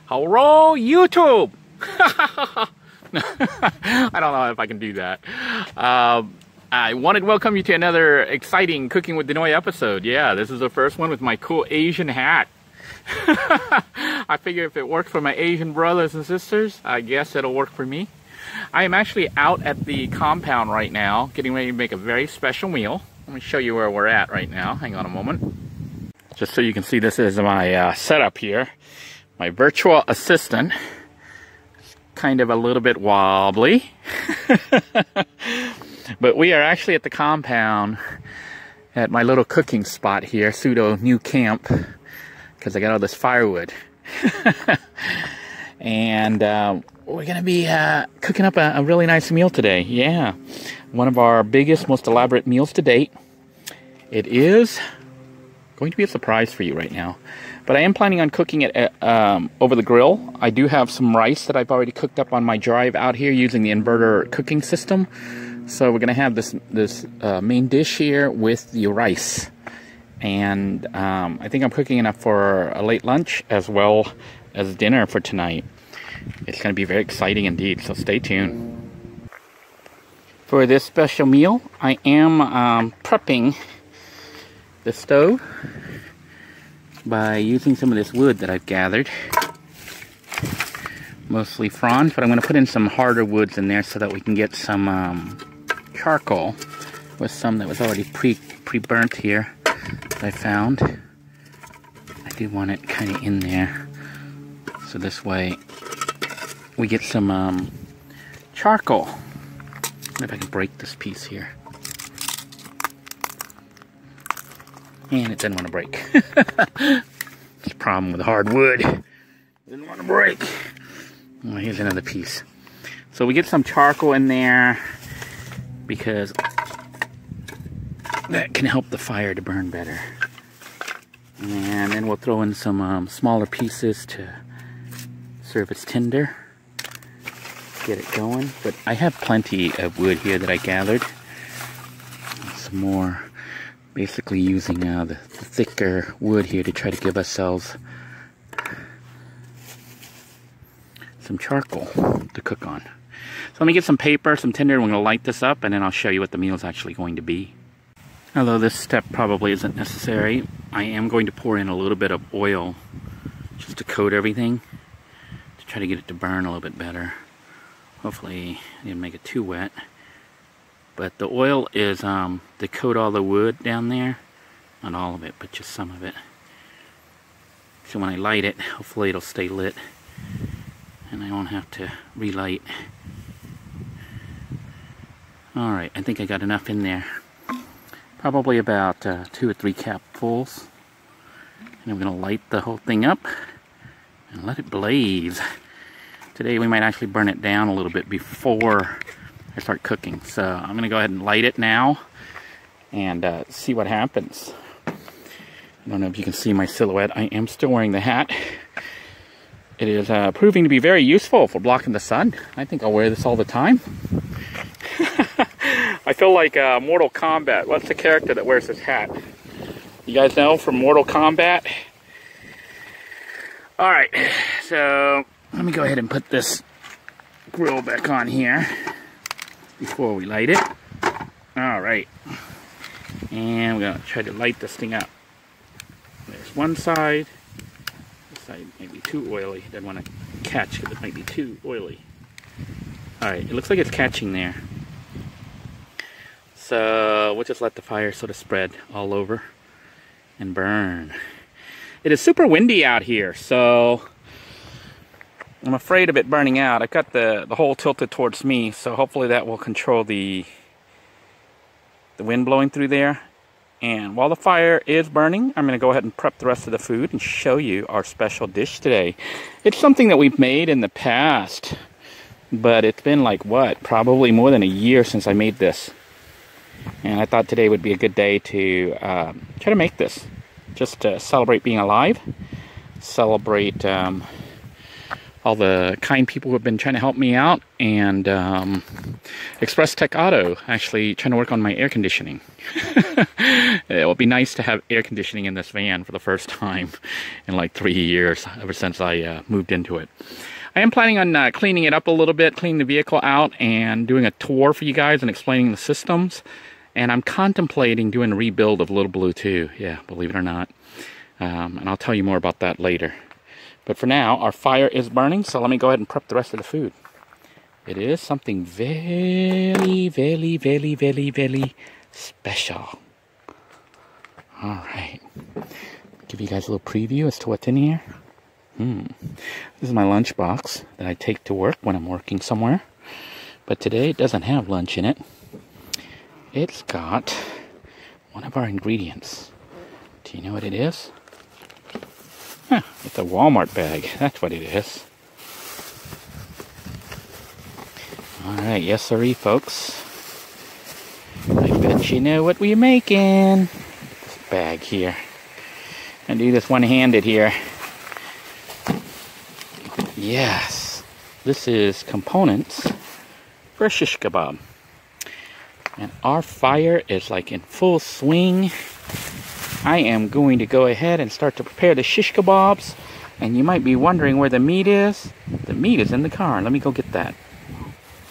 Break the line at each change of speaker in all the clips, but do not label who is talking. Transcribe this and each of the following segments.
Hello, YouTube! I don't know if I can do that. I wanted to welcome you to another exciting Cooking with Denoy episode. Yeah, this is the first one with my cool Asian hat. I figure if it worked for my Asian brothers and sisters, I guess it'll work for me. I am actually out at the compound right now, getting ready to make a very special meal. Let me show you where we're at right now. Hang on a moment. Just so you can see, this is my setup here. My virtual assistant. It's kind of a little bit wobbly. But we are actually at the compound at my little cooking spot here, pseudo new camp, because I got all this firewood. And we're gonna be cooking up a really nice meal today. Yeah, one of our biggest, most elaborate meals to date. It is going to be a surprise for you right now, but I am planning on cooking it over the grill. I do have some rice that I've already cooked up on my drive out here using the inverter cooking system. So we're gonna have this main dish here with the rice, and I think I'm cooking enough for a late lunch as well as dinner for tonight. It's gonna be very exciting indeed, so stay tuned. For this special meal, I am prepping the stove by using some of this wood that I've gathered. Mostly fronds, but I'm going to put in some harder woods in there so that we can get some charcoal with some that was already pre-burnt here that I found. I do want it kind of in there, so this way we get some charcoal. If I can break this piece here. And it didn't want to break. It's a problem with hardwood. It didn't want to break. Well, here's another piece. So we get some charcoal in there because that can help the fire to burn better. And then we'll throw in some smaller pieces to serve as tinder. Get it going. But I have plenty of wood here that I gathered. Some more. Basically using the thicker wood here to try to give ourselves some charcoal to cook on. So let me get some paper, some tinder, and we're going to light this up, and then I'll show you what the meal is actually going to be. Although this step probably isn't necessary, I am going to pour in a little bit of oil just to coat everything, to try to get it to burn a little bit better. Hopefully I didn't make it too wet. But the oil is to coat all the wood down there. Not all of it, but just some of it. So when I light it, hopefully it'll stay lit. And I won't have to relight. Alright, I think I got enough in there. Probably about 2 or 3 capfuls. And I'm going to light the whole thing up and let it blaze. Today we might actually burn it down a little bit before I start cooking. So I'm going to go ahead and light it now and see what happens. I don't know if you can see my silhouette. I am still wearing the hat. It is proving to be very useful for blocking the sun. I think I'll wear this all the time. I feel like Mortal Kombat. What's the character that wears this hat? You guys know from Mortal Kombat? Alright, so let me go ahead and put this grill back on here before we light it. Alright. And we're going to try to light this thing up. There's one side. This side may be too oily. Don't want to catch because it might be too oily. Alright, it looks like it's catching there. So we'll just let the fire sort of spread all over and burn. It is super windy out here, so I'm afraid of it burning out. I've got the hole tilted towards me, so hopefully that will control the wind blowing through there. And while the fire is burning, I'm going to go ahead and prep the rest of the food and show you our special dish today. It's something that we've made in the past, but it's been like, what, probably more than a year since I made this. And I thought today would be a good day to try to make this. Just to celebrate being alive, celebrate all the kind people who have been trying to help me out, and Express Tech Auto, actually trying to work on my air conditioning. It will be nice to have air conditioning in this van for the first time in like 3 years, ever since I moved into it. I am planning on cleaning it up a little bit, cleaning the vehicle out, and doing a tour for you guys and explaining the systems. And I'm contemplating doing a rebuild of Little Blue too. Yeah, believe it or not. And I'll tell you more about that later. But for now, our fire is burning, so let me go ahead and prep the rest of the food. It is something very, very, very, very, very special. Alright. Give you guys a little preview as to what's in here. This is my lunch box that I take to work when I'm working somewhere. But today it doesn't have lunch in it. It's got one of our ingredients. Do you know what it is? Huh, it's a Walmart bag. That's what it is. Alright, yes sirree, folks. I bet you know what we're making. This bag here. And do this one-handed here. Yes, this is components for a shish kebab. And our fire is like in full swing. I am going to go ahead and start to prepare the shish kebabs. And you might be wondering where the meat is. The meat is in the car. Let me go get that.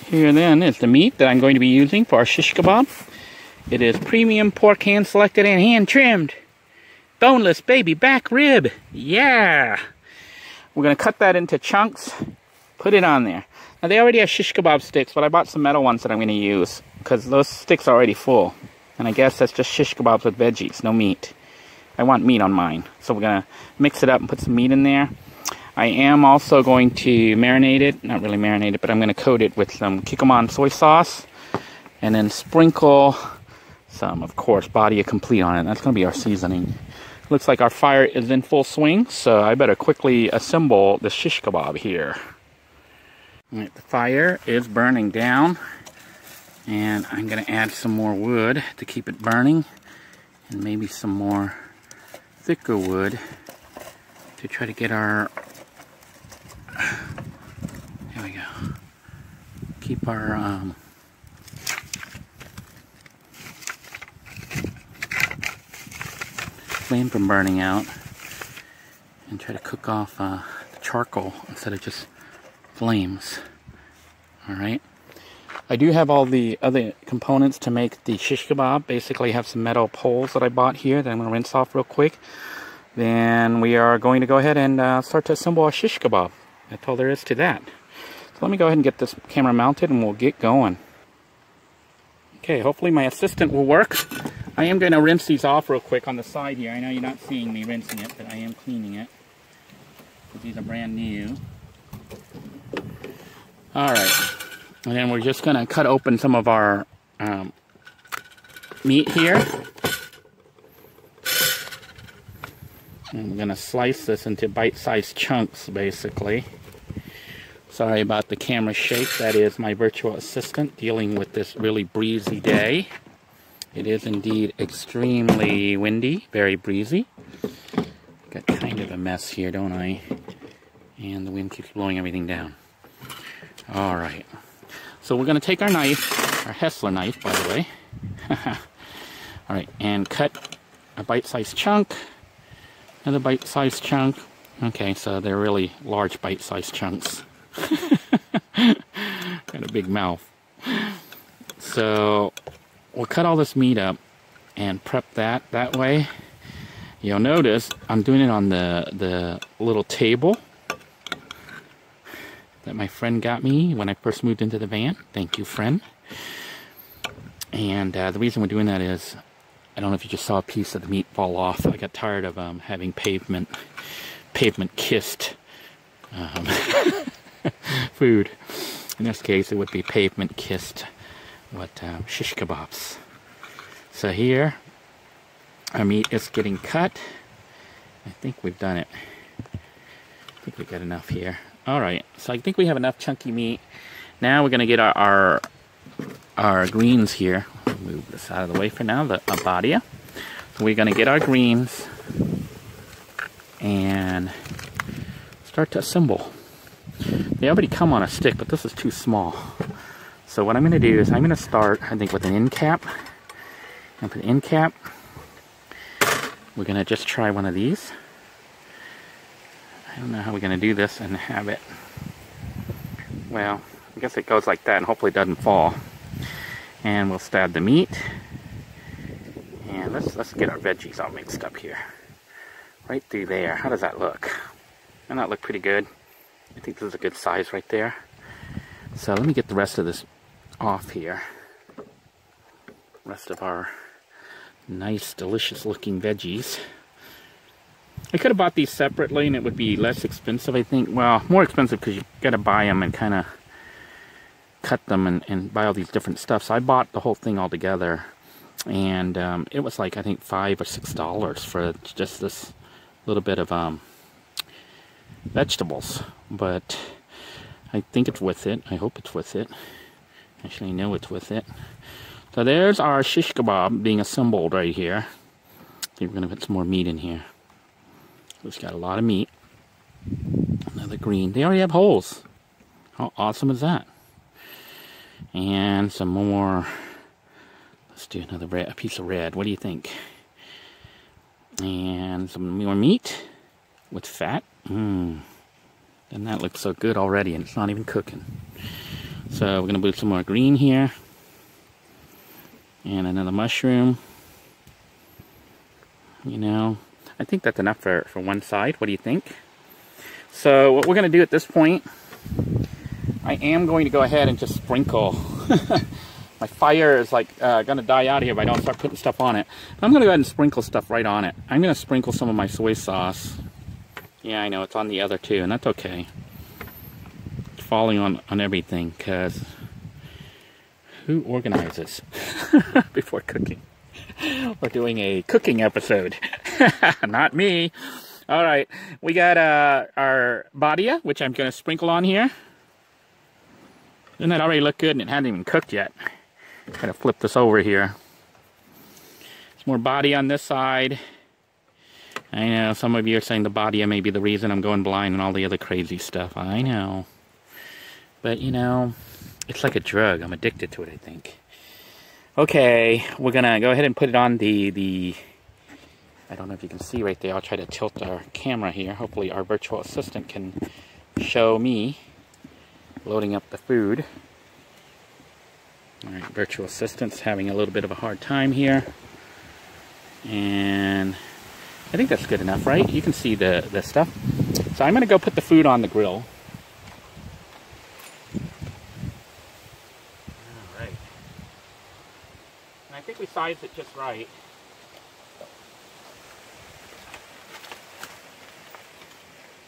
Here then is the meat that I'm going to be using for our shish kebab. It is premium pork, hand selected and hand trimmed. Boneless baby back rib. Yeah! We're going to cut that into chunks. Put it on there. Now they already have shish kebab sticks, but I bought some metal ones that I'm going to use. Because those sticks are already full. And I guess that's just shish kebabs with veggies, no meat. I want meat on mine. So we're going to mix it up and put some meat in there. I am also going to marinate it. Not really marinate it, but I'm going to coat it with some Kikkoman soy sauce. And then sprinkle some, of course, Badia Complete on it. That's going to be our seasoning. Looks like our fire is in full swing, so I better quickly assemble the shish kebab here. All right, the fire is burning down. And I'm going to add some more wood to keep it burning. And maybe some more thicker wood to try to get our... There we go. Keep our... flame from burning out. And try to cook off the charcoal instead of just flames. Alright. I do have all the other components to make the shish kebab. Basically, I have some metal poles that I bought here that I'm going to rinse off real quick. Then we are going to go ahead and start to assemble our shish kebab. That's all there is to that. So let me go ahead and get this camera mounted and we'll get going. Okay, hopefully my assistant will work. I am going to rinse these off real quick on the side here. I know you're not seeing me rinsing it, but I am cleaning it. These are brand new. Alright. And then we're just going to cut open some of our meat here. And we're going to slice this into bite-sized chunks, basically. Sorry about the camera shake. That is my virtual assistant dealing with this really breezy day. It is indeed extremely windy, very breezy. Got kind of a mess here, don't I? And the wind keeps blowing everything down. Alright. So we're going to take our knife, our Hessler knife, by the way. Alright, and cut a bite-sized chunk. Another bite-sized chunk. Okay, so they're really large bite-sized chunks. Got a big mouth. So we'll cut all this meat up and prep that way. You'll notice I'm doing it on the little table that my friend got me when I first moved into the van. Thank you, friend. And the reason we're doing that is, I don't know if you just saw a piece of the meat fall off. I got tired of having pavement kissed food. In this case, it would be pavement kissed shish kebabs. So here, our meat is getting cut. I think we've done it. I think we got enough here. Alright, so I think we have enough chunky meat. Now we're going to get our greens here. Move this out of the way for now, the abadia. So we're going to get our greens and start to assemble. They already come on a stick, but this is too small. So what I'm going to do is I'm going to start, I think, with an end cap. And for the end cap, we're going to just try one of these. I don't know how we're going to do this and have it. Well, I guess it goes like that and hopefully it doesn't fall. And we'll stab the meat. And let's get our veggies all mixed up here. Right through there. How does that look? Doesn't that look pretty good? I think this is a good size right there. So let me get the rest of this off here. Rest of our nice, delicious looking veggies. I could have bought these separately and it would be less expensive, I think. Well, more expensive because you got to buy them and kind of cut them and buy all these different stuff. So I bought the whole thing all together. And it was like, I think, $5 or $6 for just this little bit of vegetables. But I think it's worth it. I hope it's worth it. Actually, I know it's worth it. So there's our shish kebab being assembled right here. I think we're going to put some more meat in here. It's got a lot of meat. Another green. They already have holes. How awesome is that? And some more. Let's do another red, a piece of red. What do you think? And some more meat with fat. Doesn't that look so good already? And it's not even cooking. So we're going to put some more green here. And another mushroom. You know, I think that's enough for one side. What do you think? So what we're going to do at this point, I am going to go ahead and just sprinkle. My fire is like going to die out here if I don't start putting stuff on it. But I'm going to go ahead and sprinkle stuff right on it. I'm going to sprinkle some of my soy sauce. Yeah, I know, it's on the other too, and that's okay. It's falling on everything, because who organizes before cooking? We're doing a cooking episode. Not me. All right, we got our badia, which I'm going to sprinkle on here. Doesn't that already look good? And it hasn't even cooked yet. Gotta flip this over here. Some more body on this side. I know some of you are saying the badia may be the reason I'm going blind and all the other crazy stuff. I know. But you know, it's like a drug. I'm addicted to it, I think. Okay, we're gonna go ahead and put it on the I don't know if you can see right there. I'll try to tilt our camera here. Hopefully our virtual assistant can show me loading up the food. Alright, virtual assistant's having a little bit of a hard time here. And I think that's good enough, right? You can see the stuff. So I'm going to go put the food on the grill. Alright. And I think we sized it just right.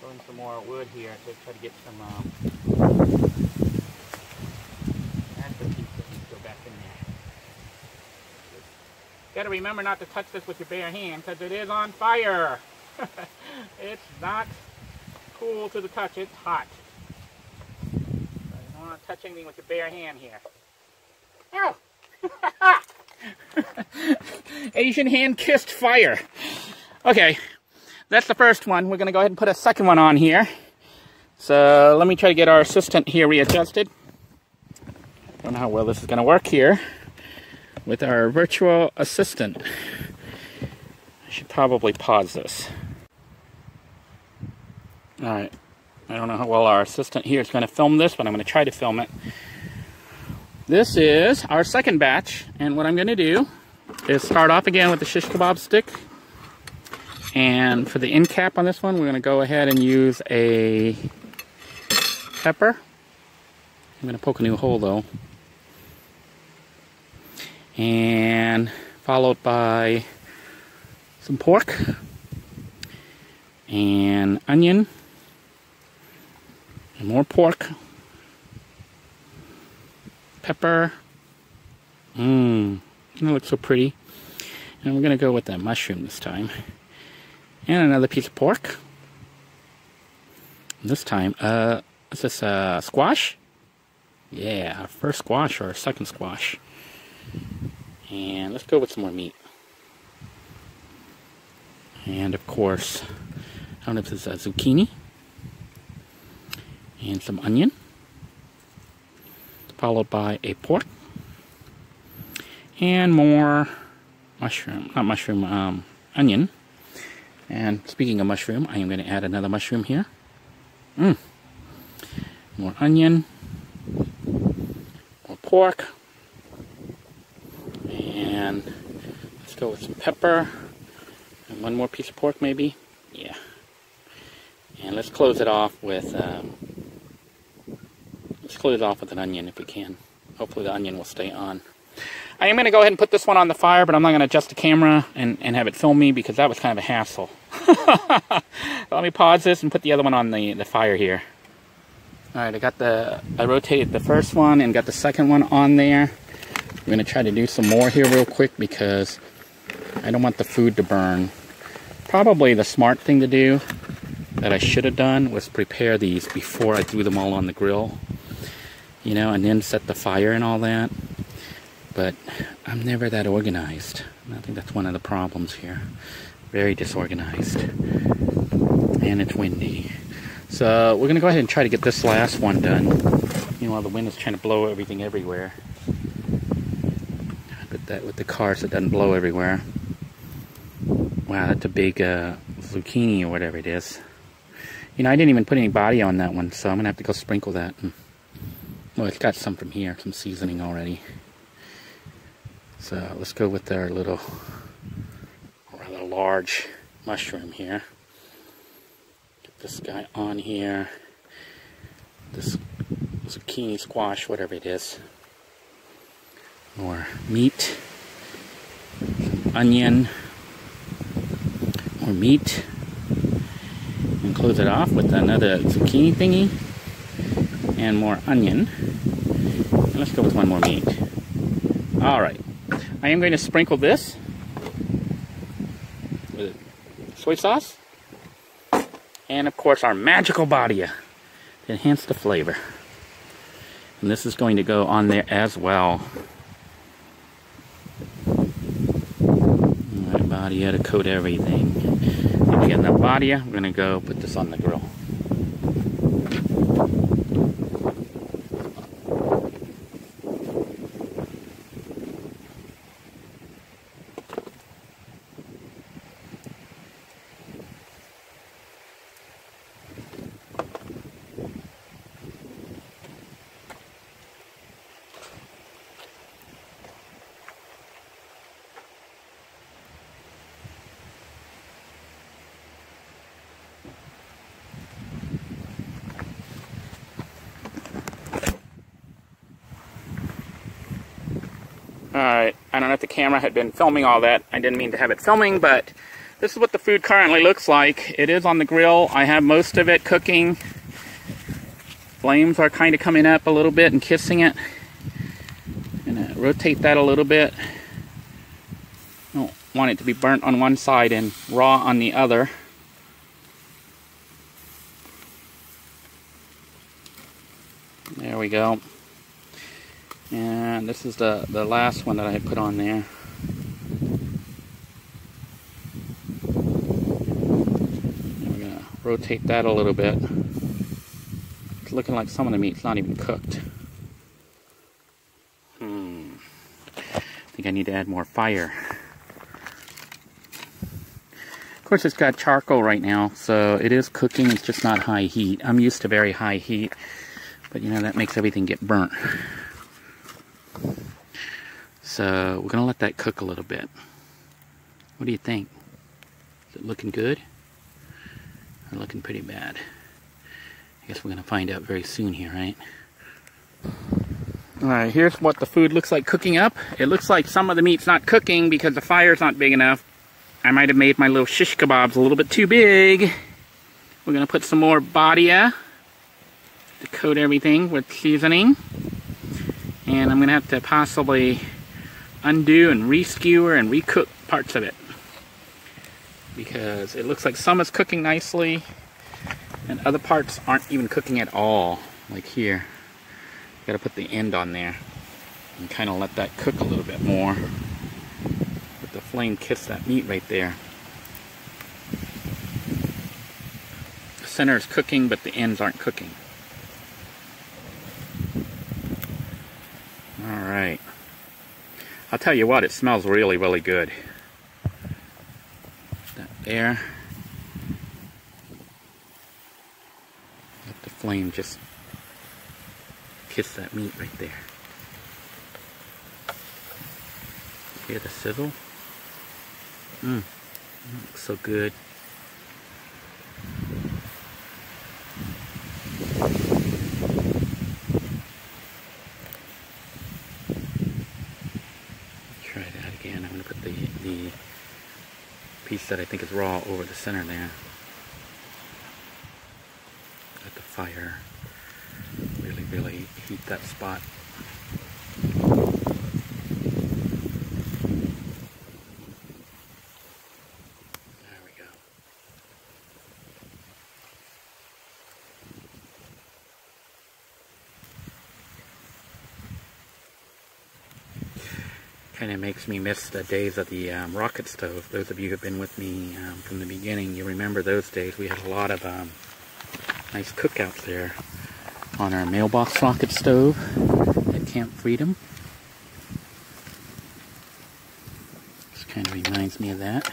Throwing some more wood here to try to get some Gotta remember not to touch this with your bare hand because it is on fire. It's not cool to the touch, it's hot. So you don't want to touch anything with your bare hand here. Ow! Asian hand kissed fire. Okay, that's the first one. We're gonna go ahead and put a second one on here. So let me try to get our assistant here readjusted. Don't know how well this is gonna work here with our virtual assistant. I should probably pause this. Alright, I don't know how well our assistant here is going to film this, but I'm going to try to film it. This is our second batch, and what I'm going to do is start off again with the shish kebab stick. And for the end cap on this one, we're going to go ahead and use a pepper. I'm going to poke a new hole though. And followed by some pork and onion and more pork, pepper. That looks so pretty. And we're gonna go with that mushroom this time, and another piece of pork. And this time, is this squash? Yeah, our first squash or our second squash. And let's go with some more meat. And of course, I don't know if this is a zucchini. and some onion, followed by a pork, and more onion. And speaking of mushroom, I am going to add another mushroom here. More onion, more pork, and let's go with some pepper, and one more piece of pork maybe. Yeah. And let's close it off with an onion if we can. Hopefully the onion will stay on. I am going to go ahead and put this one on the fire, but I'm not going to adjust the camera and have it film me because that was kind of a hassle. Let me pause this and put the other one on the fire here. Alright, I rotated the first one and got the second one on there. I'm going to try to do some more here real quick because I don't want the food to burn. Probably the smart thing to do that I should have done was prepare these before I threw them all on the grill. You know, and then set the fire and all that. But I'm never that organized. I think that's one of the problems here. Very disorganized. And it's windy. So we're going to go ahead and try to get this last one done. You know, while the wind is trying to blow everything everywhere. But that with the car so it doesn't blow everywhere. Wow, that's a big zucchini or whatever it is. You know, I didn't even put any body on that one, so I'm going to have to go sprinkle that. Well, it's got some from here, some seasoning already. So let's go with our little, rather large mushroom here. Get this guy on here. This zucchini, squash, whatever it is. More meat. Some onion. More meat. And close it off with another zucchini thingy. And more onion. And let's go with one more meat. Alright. I am going to sprinkle this with soy sauce and of course our magical badia to enhance the flavor. And this is going to go on there as well. Alright, badia to coat everything. If we get enough badia, we're going to go put this on the grill. Alright, I don't know if the camera had been filming all that. I didn't mean to have it filming, but this is what the food currently looks like. It is on the grill. I have most of it cooking. Flames are kind of coming up a little bit and kissing it. I'm going to rotate that a little bit. I don't want it to be burnt on one side and raw on the other. There we go. And this is the last one that I had put on there. And we're going to rotate that a little bit. It's looking like some of the meat's not even cooked. I think I need to add more fire. Of course, it's got charcoal right now, so it is cooking. It's just not high heat. I'm used to very high heat, but you know, that makes everything get burnt. So we're going to let that cook a little bit. What do you think? Is it looking good? Or looking pretty bad? I guess we're going to find out very soon here, right? Alright, here's what the food looks like cooking up. It looks like some of the meat's not cooking because the fire's not big enough. I might have made my little shish kebabs a little bit too big. We're going to put some more badia to coat everything with seasoning. And I'm going to have to possibly undo and re-skewer and recook parts of it. Because it looks like some is cooking nicely and other parts aren't even cooking at all. Like here. Got to put the end on there and kind of let that cook a little bit more. Let the flame kiss that meat right there. The center is cooking, but the ends aren't cooking. Alright. I'll tell you what, it smells really, really good. That there. Let the flame just kiss that meat right there. Hear the sizzle? Looks so good. Try that again. I'm going to put the piece that I think is raw over the center there. Let the fire really, really heat that spot. Kind of makes me miss the days of the rocket stove. Those of you who have been with me from the beginning, you remember those days. We had a lot of nice cookouts there on our mailbox rocket stove at Camp Freedom. This kind of reminds me of that.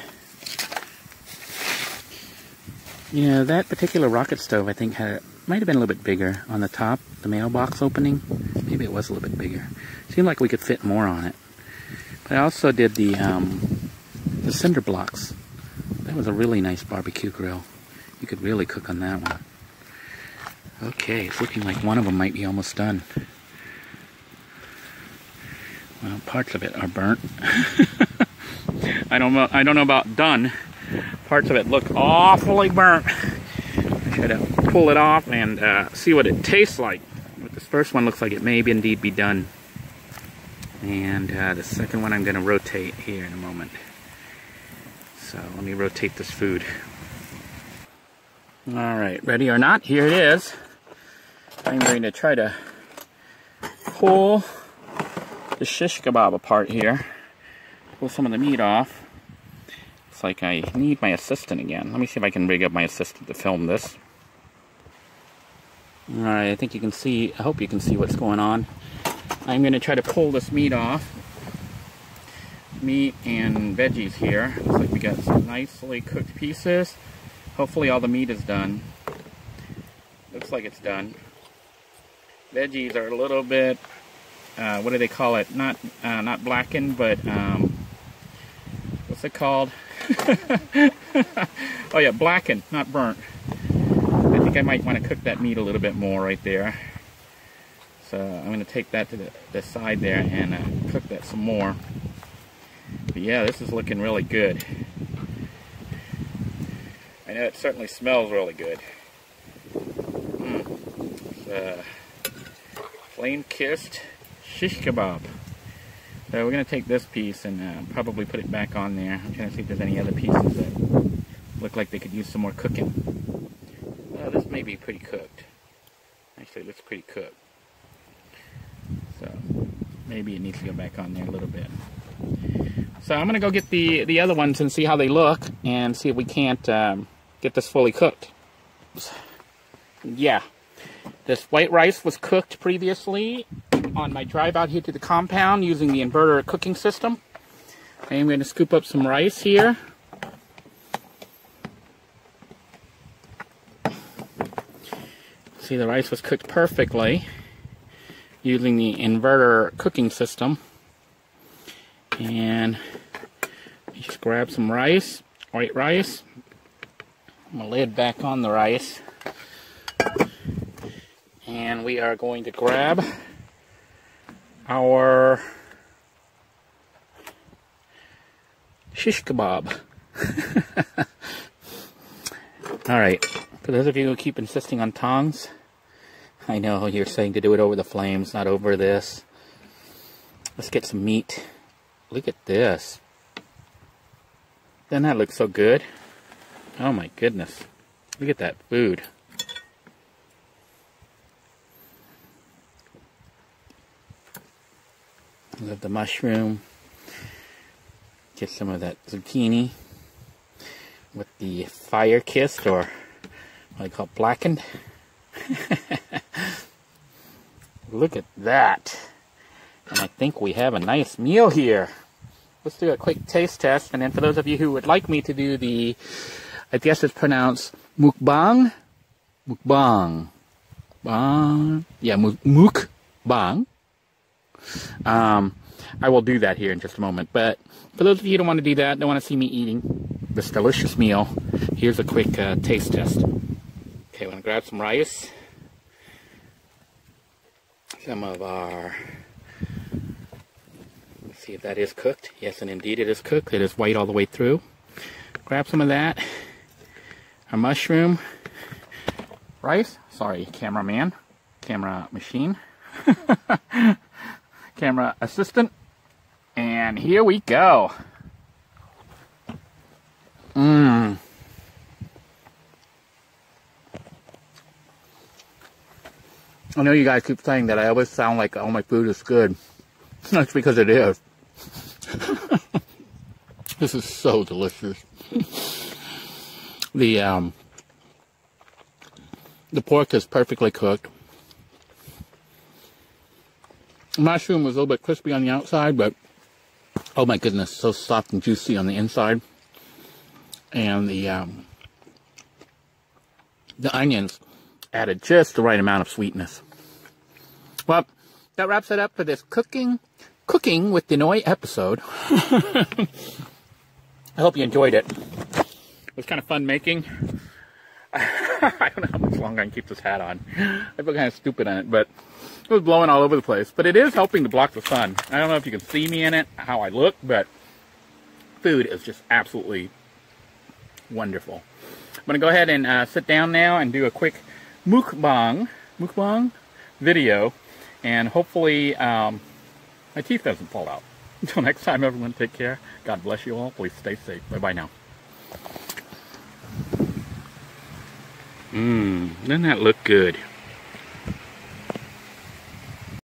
You know, that particular rocket stove, I think, might have been a little bit bigger on the top, the mailbox opening. Maybe it was a little bit bigger. Seemed like we could fit more on it. But I also did the cinder blocks. That was a really nice barbecue grill. You could really cook on that one. Okay, it's looking like one of them might be almost done. Well, parts of it are burnt. I don't know about done. Parts of it look awfully burnt. I should pull it off and see what it tastes like. But this first one looks like it may indeed be done. And the second one I'm going to rotate here in a moment. So let me rotate this food. Alright, ready or not, here it is. I'm going to try to pull the shish kebab apart here. Pull some of the meat off. It's like I need my assistant again. Let me see if I can rig up my assistant to film this. Alright, I think you can see, I hope you can see what's going on. I'm going to try to pull this meat off. Meat and veggies here. Looks like we got some nicely cooked pieces. Hopefully all the meat is done. Looks like it's done. Veggies are a little bit, what do they call it? Not blackened, but what's it called? Oh yeah, blackened, not burnt. I think I might want to cook that meat a little bit more right there. So I'm going to take that to the side there and cook that some more. But yeah, this is looking really good. I know it certainly smells really good. Flame-kissed shish kebab. So we're going to take this piece and probably put it back on there. I'm trying to see if there's any other pieces that look like they could use some more cooking. Well, this may be pretty cooked. Actually, it looks pretty cooked. So maybe it needs to go back on there a little bit. So I'm going to go get the other ones and see how they look and see if we can't get this fully cooked. Yeah, this white rice was cooked previously on my drive out here to the compound using the inverter cooking system. I'm going to scoop up some rice here. See, the rice was cooked perfectly using the inverter cooking system. And just grab some rice, white rice. I'm going to lay it back on the rice. And we are going to grab our shish kebab. Alright, for those of you who keep insisting on tongs, I know you're saying to do it over the flames, not over this. Let's get some meat. Look at this. Doesn't that look so good? Oh my goodness. Look at that food. Love the mushroom. Get some of that zucchini with the fire kissed, or what I call blackened. Look at that. And I think we have a nice meal here. Let's do a quick taste test, and then for those of you who would like me to do the, I guess it's pronounced mukbang? Mukbang. Yeah, mukbang. I will do that here in just a moment. But for those of you who don't want to do that, don't want to see me eating this delicious meal, here's a quick taste test. Okay, I'm going to grab some rice. Some of our... Let's see if that is cooked. Yes, and indeed it is cooked. It is white all the way through. Grab some of that. Our mushroom. Rice. Sorry, cameraman. Camera machine. Camera assistant. And here we go. Mmm. I know you guys keep saying that I always sound like all my food is good. That's because it is. This is so delicious. The pork is perfectly cooked. Mushroom was a little bit crispy on the outside, but oh my goodness, so soft and juicy on the inside. And the onions added just the right amount of sweetness. Well, that wraps it up for this cooking with Denoy episode. I hope you enjoyed it. It was kind of fun making. I don't know how much longer I can keep this hat on. I feel kind of stupid on it, but it was blowing all over the place. But it is helping to block the sun. I don't know if you can see me in it, how I look, but food is just absolutely wonderful. I'm going to go ahead and sit down now and do a quick mukbang video, and hopefully my teeth doesn't fall out. Until next time, everyone, take care. God bless you all. Please stay safe. Bye-bye now. Doesn't that look good?